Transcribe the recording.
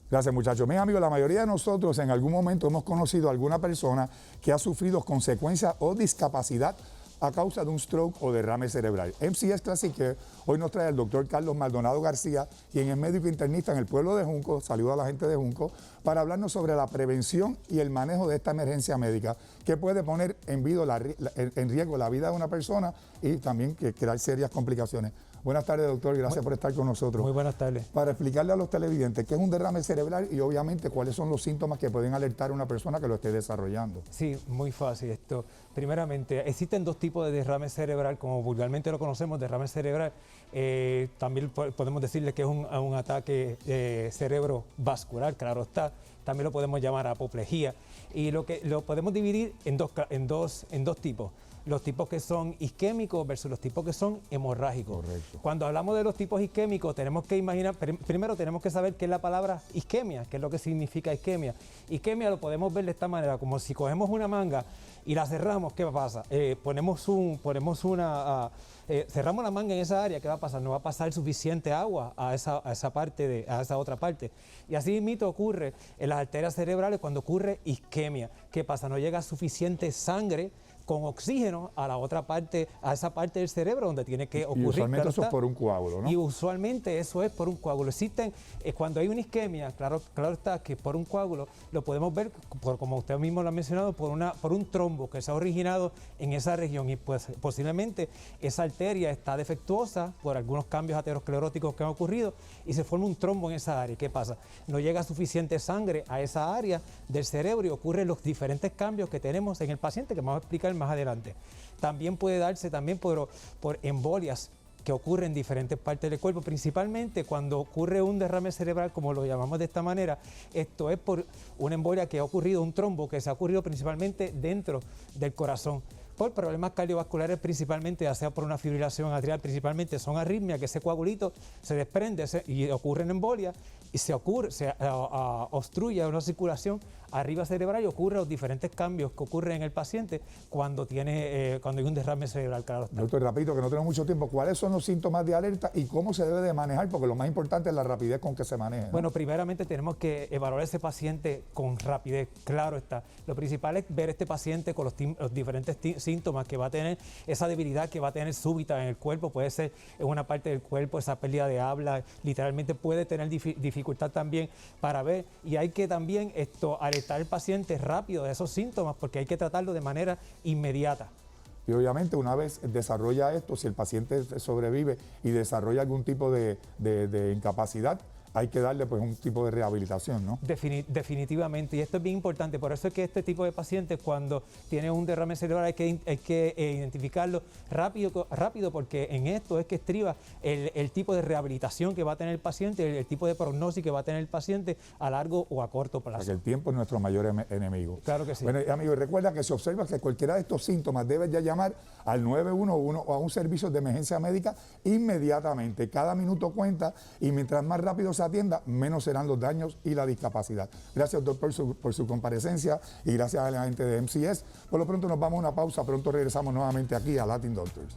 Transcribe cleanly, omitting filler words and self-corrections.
Gracias, muchachos. Mis amigos, la mayoría de nosotros en algún momento hemos conocido a alguna persona que ha sufrido consecuencias o discapacidad a causa de un stroke o derrame cerebral. MCS Classic Care hoy nos trae el doctor Carlos Maldonado García, quien es médico internista en el pueblo de Junco, saluda a la gente de Junco, para hablarnos sobre la prevención y el manejo de esta emergencia médica que puede poner en riesgo la vida de una persona y también crear serias complicaciones. Buenas tardes, doctor, gracias por estar con nosotros. Muy buenas tardes. Para explicarle a los televidentes qué es un derrame cerebral y obviamente cuáles son los síntomas que pueden alertar a una persona que lo esté desarrollando. Sí, muy fácil esto. Primeramente, existen dos tipos de derrame cerebral, como vulgarmente lo conocemos, derrame cerebral. También podemos decirle que es un ataque cerebrovascular, claro está. También lo podemos llamar apoplejía. Y lo podemos dividir en dos tipos. Los tipos que son isquémicos versus los tipos que son hemorrágicos. Correcto. Cuando hablamos de los tipos isquémicos, tenemos que imaginar, primero tenemos que saber qué es la palabra isquemia, qué es lo que significa isquemia. Isquemia lo podemos ver de esta manera, como si cogemos una manga y la cerramos, ¿qué pasa? Cerramos la manga en esa área, ¿qué va a pasar? No va a pasar suficiente agua a esa otra parte. Y así mismo ocurre en las arterias cerebrales cuando ocurre isquemia. ¿Qué pasa? No llega suficiente sangre con oxígeno a la otra parte, a esa parte del cerebro donde tiene que ocurrir. Y usualmente eso es por un coágulo, ¿no? Y usualmente eso es por un coágulo. Existen, cuando hay una isquemia, claro está que por un coágulo lo podemos ver, como usted mismo lo ha mencionado, por un trombo que se ha originado en esa región y pues posiblemente esa arteria está defectuosa por algunos cambios ateroscleróticos que han ocurrido y se forma un trombo en esa área. ¿Qué pasa? No llega suficiente sangre a esa área del cerebro y ocurren los diferentes cambios que tenemos en el paciente que vamos a explicar más adelante. También puede darse por embolias que ocurren en diferentes partes del cuerpo, principalmente cuando ocurre un derrame cerebral, como lo llamamos de esta manera. Esto es por una embolia que ha ocurrido, un trombo que se ha ocurrido principalmente dentro del corazón. Por problemas cardiovasculares principalmente, ya sea por una fibrilación atrial, principalmente son arritmias, que ese coagulito se desprende y ocurre en embolia y se obstruye una circulación arriba cerebral y ocurren los diferentes cambios que ocurren en el paciente cuando hay un derrame cerebral. Claro. Doctor, rapidito, que no tenemos mucho tiempo, ¿cuáles son los síntomas de alerta y cómo se debe de manejar? Porque lo más importante es la rapidez con que se maneja, ¿no? Bueno, primeramente tenemos que evaluar a ese paciente con rapidez, claro está. Lo principal es ver a este paciente con los diferentes síntomas que va a tener, esa debilidad que va a tener súbita en el cuerpo, puede ser en una parte del cuerpo, esa pérdida de habla, literalmente puede tener dificultad también para ver, y hay que también alertar al paciente rápido de esos síntomas porque hay que tratarlo de manera inmediata. Y obviamente una vez desarrolla esto, si el paciente sobrevive y desarrolla algún tipo de incapacidad, hay que darle pues un tipo de rehabilitación, ¿no? Definitivamente, y esto es bien importante, por eso es que este tipo de pacientes cuando tienen un derrame cerebral hay que identificarlo rápido porque en esto es que estriba el tipo de rehabilitación que va a tener el paciente, el tipo de prognosis que va a tener el paciente a largo o a corto plazo. Porque el tiempo es nuestro mayor enemigo. Claro que sí. Bueno, amigos, recuerda que si observas que cualquiera de estos síntomas debes ya llamar al 911 o a un servicio de emergencia médica inmediatamente. Cada minuto cuenta y mientras más rápido se atienda, menos serán los daños y la discapacidad. Gracias, doctor, por su comparecencia y gracias a la gente de MCS. Por lo pronto nos vamos a una pausa, pronto regresamos nuevamente aquí a Latin Doctors.